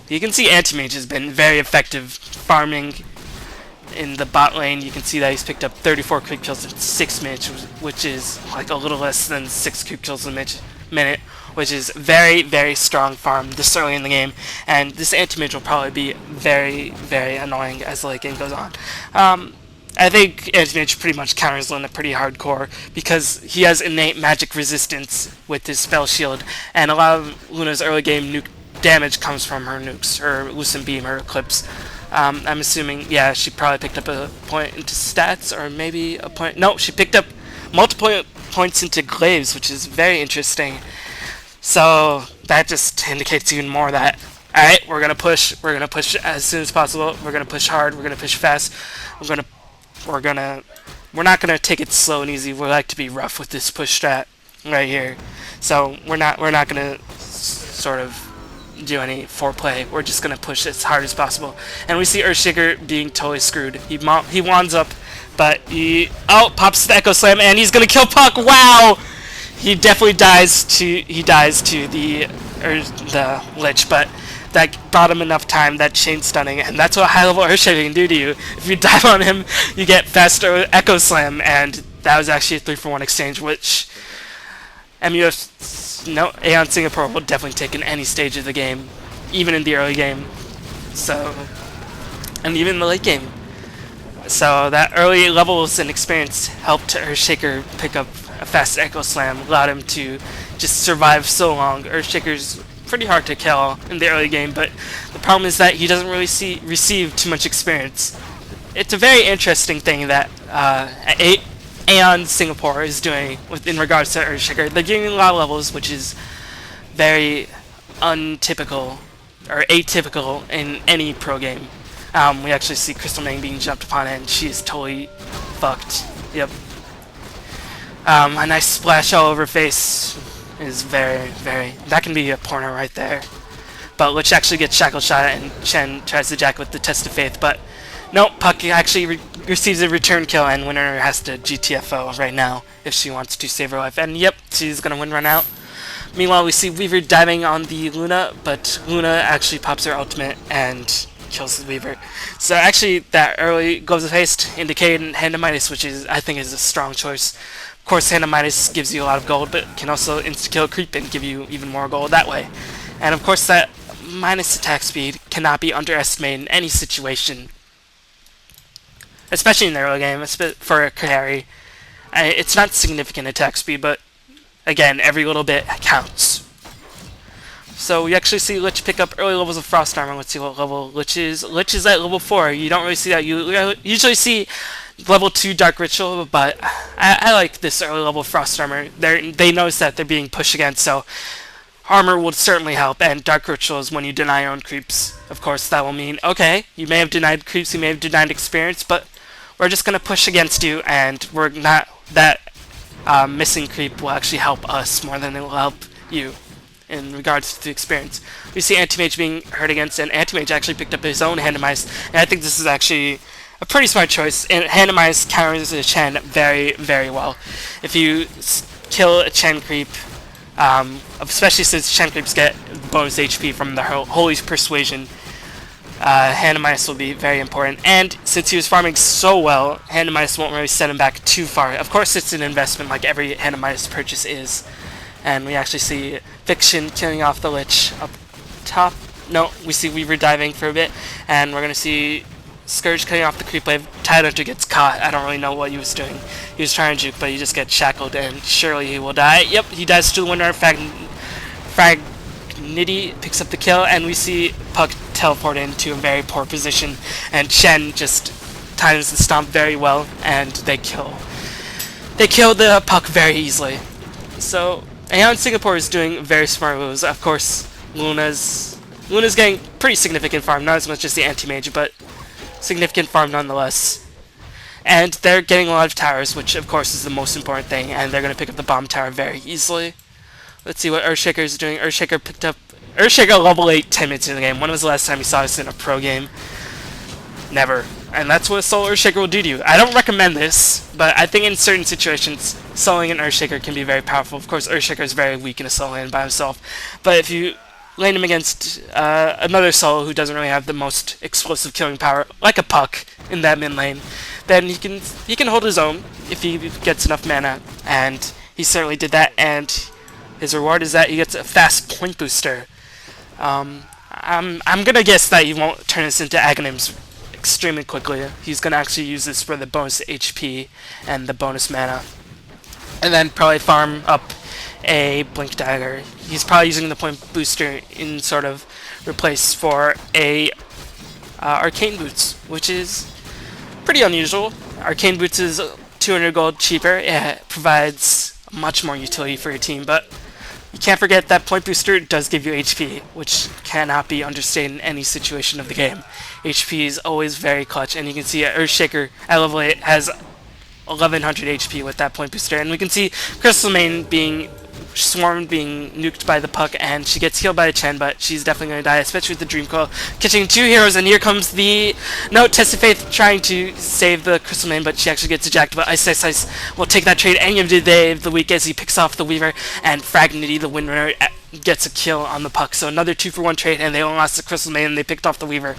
You can see Anti-Mage has been very effective farming in the bot lane. You can see that he's picked up 34 creep kills in 6 minutes, which is like a little less than 6 creep kills a minute, which is very, very strong farm this early in the game. And this Anti-Mage will probably be very, very annoying as the late game goes on. I think Anti-Mage pretty much counters Luna pretty hardcore because he has innate magic resistance with his spell shield, and a lot of Luna's early game nuke damage comes from her nukes, her Lucent Beam, her Eclipse. I'm assuming, yeah, she probably picked up a point into stats, or maybe a point. No, she picked up multiple points into glaives, which is very interesting. So that just indicates even more that, alright, we're gonna push as soon as possible. We're gonna push hard. We're gonna push fast. We're not gonna take it slow and easy. We like to be rough with this push strat right here. So we're not gonna sort of do any foreplay. We're just gonna push as hard as possible. And we see Earthshaker being totally screwed. He wands up, but he pops the Echo Slam, and he's gonna kill Puck. Wow! He definitely dies to the Lich, but that bought him enough time, that chain stunning, and that's what high level Earthshaker can do to you. If you dive on him, you get faster Echo Slam, and that was actually a 3-for-1 exchange, which Aeon Singapore will definitely take in any stage of the game, even in the early game, and even in the late game. So that early levels and experience helped Earthshaker pick up a fast Echo Slam, allowed him to just survive so long. Earthshaker's pretty hard to kill in the early game, but the problem is that he doesn't really receive too much experience. It's a very interesting thing that Aeon Singapore is doing in regards to Earthshaker. They're giving a lot of levels, which is very untypical or atypical in any pro game. We actually see Crystal Ming being jumped upon, and she's totally fucked. Yep. A nice splash all over her face is very, very... That can be a porno right there. But Lich actually gets shackle shot, and Chen tries to jack with the Test of Faith, but nope, Puck actually receives a return kill, and Winner has to GTFO right now if she wants to save her life. And yep, she's gonna win run out. Meanwhile, we see Weaver diving on the Luna, but Luna actually pops her ultimate and kills the Weaver. So actually, that early Gloves of Haste indicated Hand of Midas, which I think is a strong choice. Of course, Hand of Midas gives you a lot of gold, but can also insta-kill creep and give you even more gold that way. And of course, that minus attack speed cannot be underestimated in any situation, especially in the early game for a carry. It's not significant attack speed, but again, every little bit counts. So we actually see Lich pick up early levels of Frost Armor. Let's see what level Lich is. Lich is at level 4. You don't really see that. You usually see level 2 Dark Ritual, but I like this early level Frost Armor. They notice that they're being pushed against, so armor will certainly help, and Dark Ritual is when you deny your own creeps. Of course, that will mean, okay, you may have denied creeps, you may have denied experience, but we're just going to push against you, and we're not... That missing creep will actually help us more than it will help you in regards to the experience. We see Anti-Mage being hurt against, and Anti-Mage actually picked up his own Hand of Mice, and I think this is actually a pretty smart choice, and Hand of Mice counters a Chen very, very well. If you kill a Chen creep, especially since Chen creeps get bonus HP from the Holy Persuasion, Hand of Midas will be very important. And since he was farming so well, Hand of Midas won't really set him back too far. Of course, it's an investment like every Hand of Midas purchase is. And we actually see Fiction killing off the Lich up top. No, we see Weaver diving for a bit, and we're going to see Scourge cutting off the creep wave. Tidehunter gets caught. I don't really know what he was doing. He was trying to juke, but he just gets shackled, and surely he will die. Yep, he dies to the winner. Nitty picks up the kill, and we see Puck teleport into a very poor position, and Chen just times the stomp very well, and they kill the Puck very easily. So Aeon Singapore is doing very smart moves. Of course, Luna's getting pretty significant farm, not as much as the Anti-Mage, but significant farm nonetheless. And they're getting a lot of towers, which of course is the most important thing, and they're going to pick up the bomb tower very easily. Let's see what Earthshaker is doing. Earthshaker level 8 10 minutes into the game. When was the last time you saw this in a pro game? Never. And that's what Soul Earthshaker will do to you. I don't recommend this, but I think in certain situations, soloing an Earthshaker can be very powerful. Of course, Earthshaker is very weak in a solo lane by himself. But if you laying him against another solo who doesn't really have the most explosive killing power, like a Puck in that mid lane, then he can hold his own if he gets enough mana, and he certainly did that. And his reward is that he gets a fast point booster. I'm gonna guess that he won't turn this into Aghanims extremely quickly. He's gonna actually use this for the bonus HP and the bonus mana, and then probably farm up a Blink Dagger. He's probably using the point booster in sort of replace for a Arcane Boots, which is pretty unusual. Arcane Boots is 200 gold cheaper. It provides much more utility for your team, but you can't forget that point booster does give you HP, which cannot be understated in any situation of the game. HP is always very clutch, and you can see Earthshaker at level 8 has 1100 HP with that point booster, and we can see Crystalmain being swarmed, being nuked by the Puck, and she gets healed by a Chen, but she's definitely going to die, especially with the Dream Coil catching 2 heroes. And here comes the Test of Faith trying to save the Crystalmain, but she actually gets ejected. But iceiceice will take that trade any of the day of the week as he picks off the Weaver, and Fragnity, the Windrunner, gets a kill on the Puck. So another 2-for-1 trade, and they only lost the Crystalmain and they picked off the Weaver.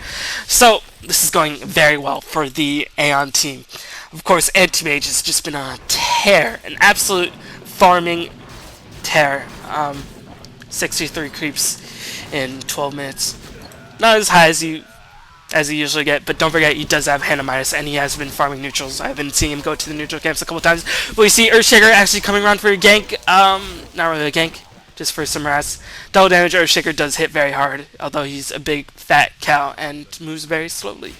So this is going very well for the Aeon team. Of course, Anti-Mage has just been on a tear, an absolute farming tear. 63 creeps in 12 minutes. Not as high as you usually get, but don't forget he does have Hannah Midas, and he has been farming neutrals. I've been seeing him go to the neutral camps a couple times. But we see Earthshaker actually coming around for a gank. Not really a gank, just for some harass. Double damage. Earthshaker does hit very hard, although he's a big fat cow and moves very slowly.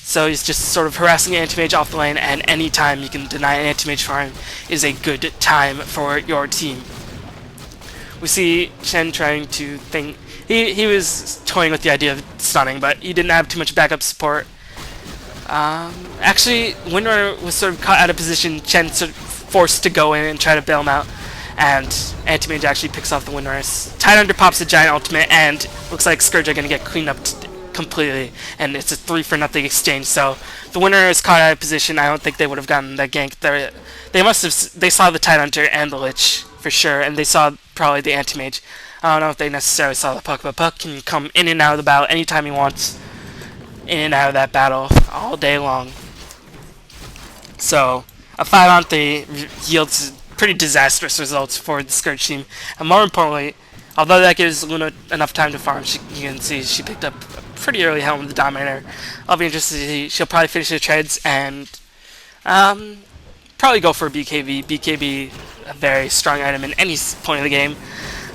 So he's just sort of harassing Anti-Mage off the lane, and any time you can deny an Anti-Mage farm is a good time for your team. We see Chen trying to think. He was toying with the idea of stunning, but he didn't have too much backup support. Actually, Windrunner was sort of caught out of position. Chen sort of forced to go in and try to bail him out, and Anti-Mage actually picks off the Windrunner. Tidehunter pops a giant ultimate, and looks like Scourge are going to get cleaned up completely, and it's a 3-for-0 exchange. So the Windrunner is caught out of position. I don't think they would have gotten that gank. They saw the Tidehunter and the Lich for sure, and they saw probably the Anti-Mage. I don't know if they necessarily saw the Puck, but Puck can come in and out of the battle anytime he wants, in and out of that battle all day long. So a 5-on-3 yields pretty disastrous results for the Scourge team, and more importantly, although that gives Luna enough time to farm, you can see she picked up a pretty early helm with the Dominator. I'll be interested to see. She'll probably finish her trades and probably go for BKB. BKB, a very strong item in any point of the game.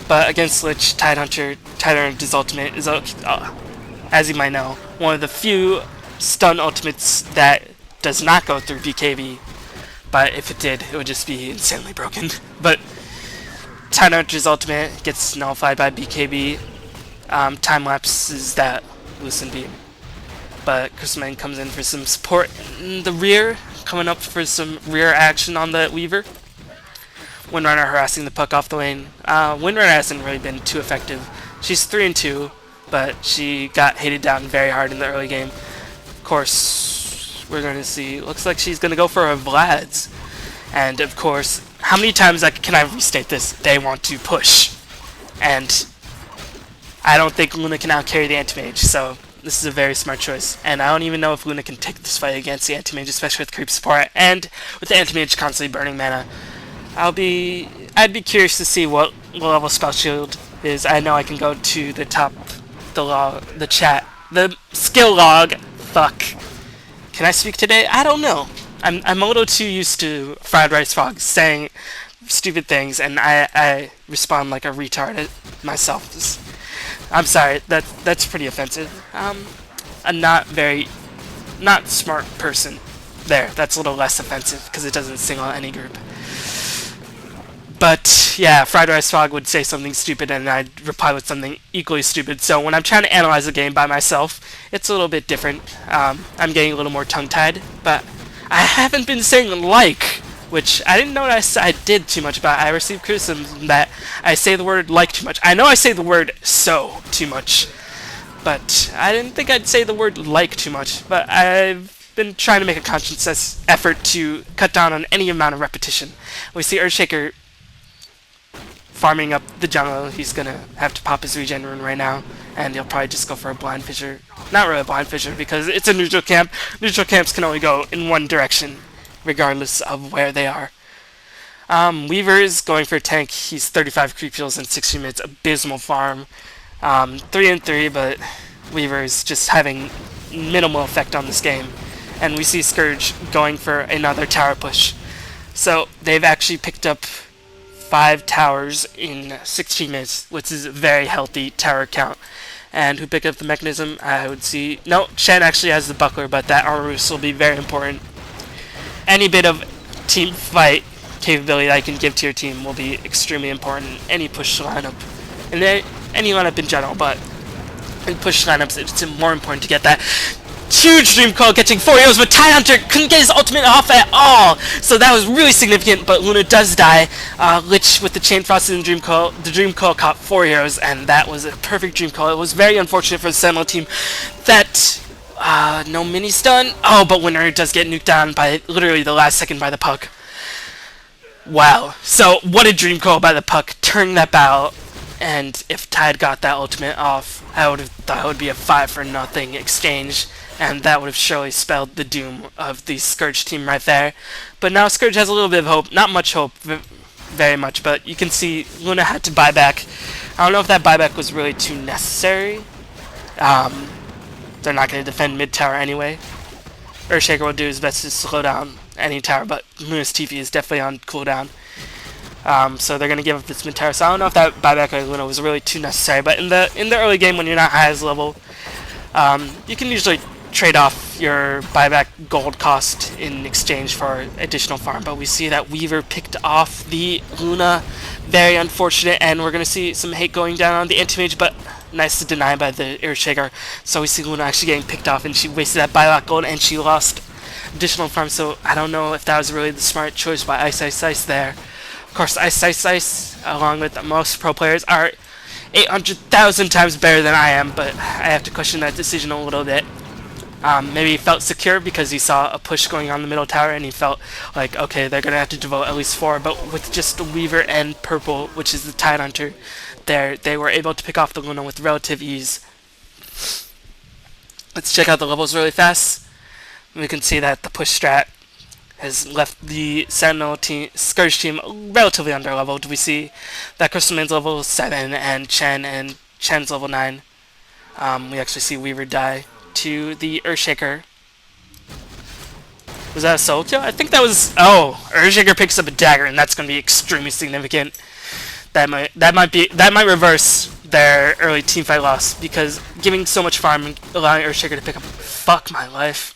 But against Lich, Tidehunter's ultimate is, as you might know, one of the few stun ultimates that does not go through BKB. But if it did, it would just be insanely broken. But Tidehunter's ultimate gets nullified by BKB. Time-lapse is that Lucent Beam. But Crystalmain comes in for some support in the rear, coming up for some rear action on the Weaver. Windrunner harassing the Puck off the lane. Windrunner hasn't really been too effective. She's 3-2, but she got hated down very hard in the early game. Of course, we're going to see. Looks like she's going to go for her Vlads. And of course, how many times can I restate this? They want to push. And I don't think Luna can outcarry the Anti-Mage, so this is a very smart choice. And I don't even know if Luna can take this fight against the Anti-Mage, especially with creep support and with the Anti-Mage constantly burning mana. I'd be curious to see what level Spell Shield is. I know I can go to the top, the chat, the skill log. Fuck. Can I speak today? I don't know. I'm a little too used to FriedRiceFrog saying stupid things, and I respond like a retard myself. I'm sorry. That's pretty offensive. A not smart person. There. That's a little less offensive because it doesn't single out any group. But yeah, FriedRiceFrog would say something stupid and I'd reply with something equally stupid. So when I'm trying to analyze the game by myself, it's a little bit different. I'm getting a little more tongue-tied, but I haven't been saying like, which I didn't know I did too much about. I received criticism that I say the word like too much. I know I say the word so too much, but I didn't think I'd say the word like too much. But I've been trying to make a conscious effort to cut down on any amount of repetition. We see Earthshaker farming up the jungle. He's gonna have to pop his regen rune right now, and he'll probably just go for a blind fissure. Not really a blind fissure because it's a neutral camp. Neutral camps can only go in one direction, regardless of where they are. Weaver is going for a tank. He's 35 creep kills in 60 minutes. Abysmal farm. 3 and 3, but Weaver is just having minimal effect on this game. And we see Scourge going for another tower push. So they've actually picked up 5 towers in 16 minutes, which is a very healthy tower count. And who picked up the mechanism? I would see... No, Chen actually has the buckler, but that Arus will be very important. Any bit of team fight capability that I can give to your team will be extremely important. Any push lineup. And any lineup in general, but in push lineups, it's more important to get that huge dream call, getting 4 heroes, but Tidehunter couldn't get his ultimate off at all, so that was really significant. But Luna does die. Lich with the chain frost and the dream call caught 4 heroes, and that was a perfect dream call. It was very unfortunate for the Sentinel team that no mini stun. Oh, but Winner does get nuked down by literally the last second by the puck. Wow, so what a dream call by the puck, turning that battle. And if Tide got that ultimate off, I would have thought it would be a 5-0 exchange, and that would have surely spelled the doom of the Scourge team right there. But now Scourge has a little bit of hope, not much hope, very much, but you can see Luna had to buy back. I don't know if that buyback was really too necessary. They're not going to defend mid-tower anyway. Earthshaker will do his best to slow down any tower, but Luna's TP is definitely on cooldown. So they're going to give up this mid tower. So I don't know if that buyback by Luna was really too necessary. But in the early game when you're not high as level, you can usually trade off your buyback gold cost in exchange for additional farm. But we see that Weaver picked off the Luna. Very unfortunate, and we're going to see some hate going down on the anti-mage, but nice to deny by the Earthshaker. So we see Luna actually getting picked off, and she wasted that buyback gold, and she lost additional farm. So I don't know if that was really the smart choice by iceiceice there. Of course, iceiceice, along with most pro players, are 800,000 times better than I am, but I have to question that decision a little bit. Maybe he felt secure because he saw a push going on the middle tower, and he felt like, okay, they're going to have to devote at least 4, but with just the Weaver and Purple, which is the Tidehunter, they were able to pick off the Luna with relative ease. Let's check out the levels really fast. We can see that the push strat has left the Sentinel team, Scourge team relatively underleveled. We see that Crystalman's level 7 and Chen's level 9. We actually see Weaver die to the Earthshaker. Was that a solo kill? I think that was... Oh, Earthshaker picks up a dagger, and that's going to be extremely significant. That might reverse their early teamfight loss, because giving so much farm and allowing Earthshaker to pick up... Fuck my life.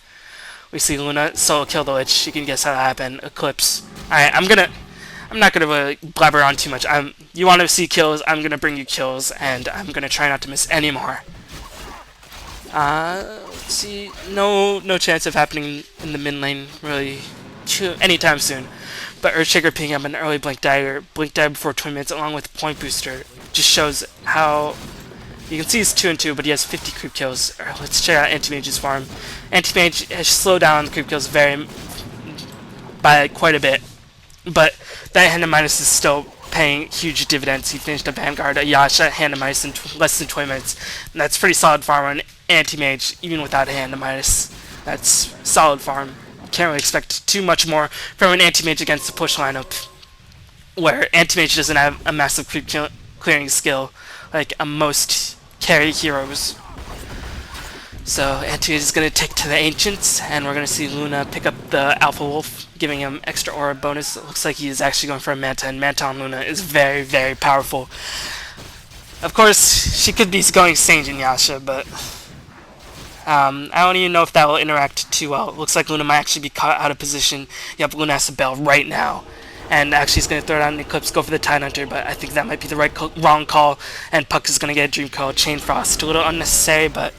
We see Luna solo kill the Lich. You can guess how that happened. Eclipse. Alright, I'm not gonna really blabber on too much. You want to see kills, I'm gonna bring you kills, and I'm gonna try not to miss any more. Let's see. No chance of happening in the mid lane really anytime soon. But Earthshaker picking up an early Blink Dagger before 20 minutes, along with Point Booster, just shows how. You can see he's 2 and 2, but he has 50 creep kills. Let's check out Anti-Mage's farm. Anti-Mage has slowed down the creep kills by quite a bit, but that hand of minus is still paying huge dividends. He finished a Vanguard, a Yasha, hand of minus in less than 20 minutes, and that's pretty solid farm on Anti-Mage, even without a hand of minus. That's solid farm. Can't really expect too much more from an Anti-Mage against the push lineup, where Anti-Mage doesn't have a massive creep clearing skill like most carry heroes. So Anti-Mage is going to take to the Ancients, and we're going to see Luna pick up the Alpha Wolf, giving him extra aura bonus. It looks like he is actually going for a Manta, and Manta on Luna is very, very powerful. Of course, she could be going Sage and Yasha, but I don't even know if that will interact too well. It looks like Luna might actually be caught out of position. Yep, Luna has to bail right now. And actually he's going to throw down an Eclipse, go for the Tidehunter, but I think that might be the wrong call, and Puck is going to get a Dream Call, Chain Frost. A little unnecessary, but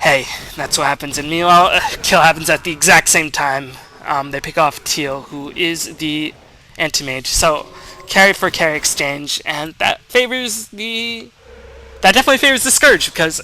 hey, that's what happens. And meanwhile, a kill happens at the exact same time. They pick off Teal, who is the Anti-Mage. So, carry for carry exchange, and that definitely favors the Scourge, because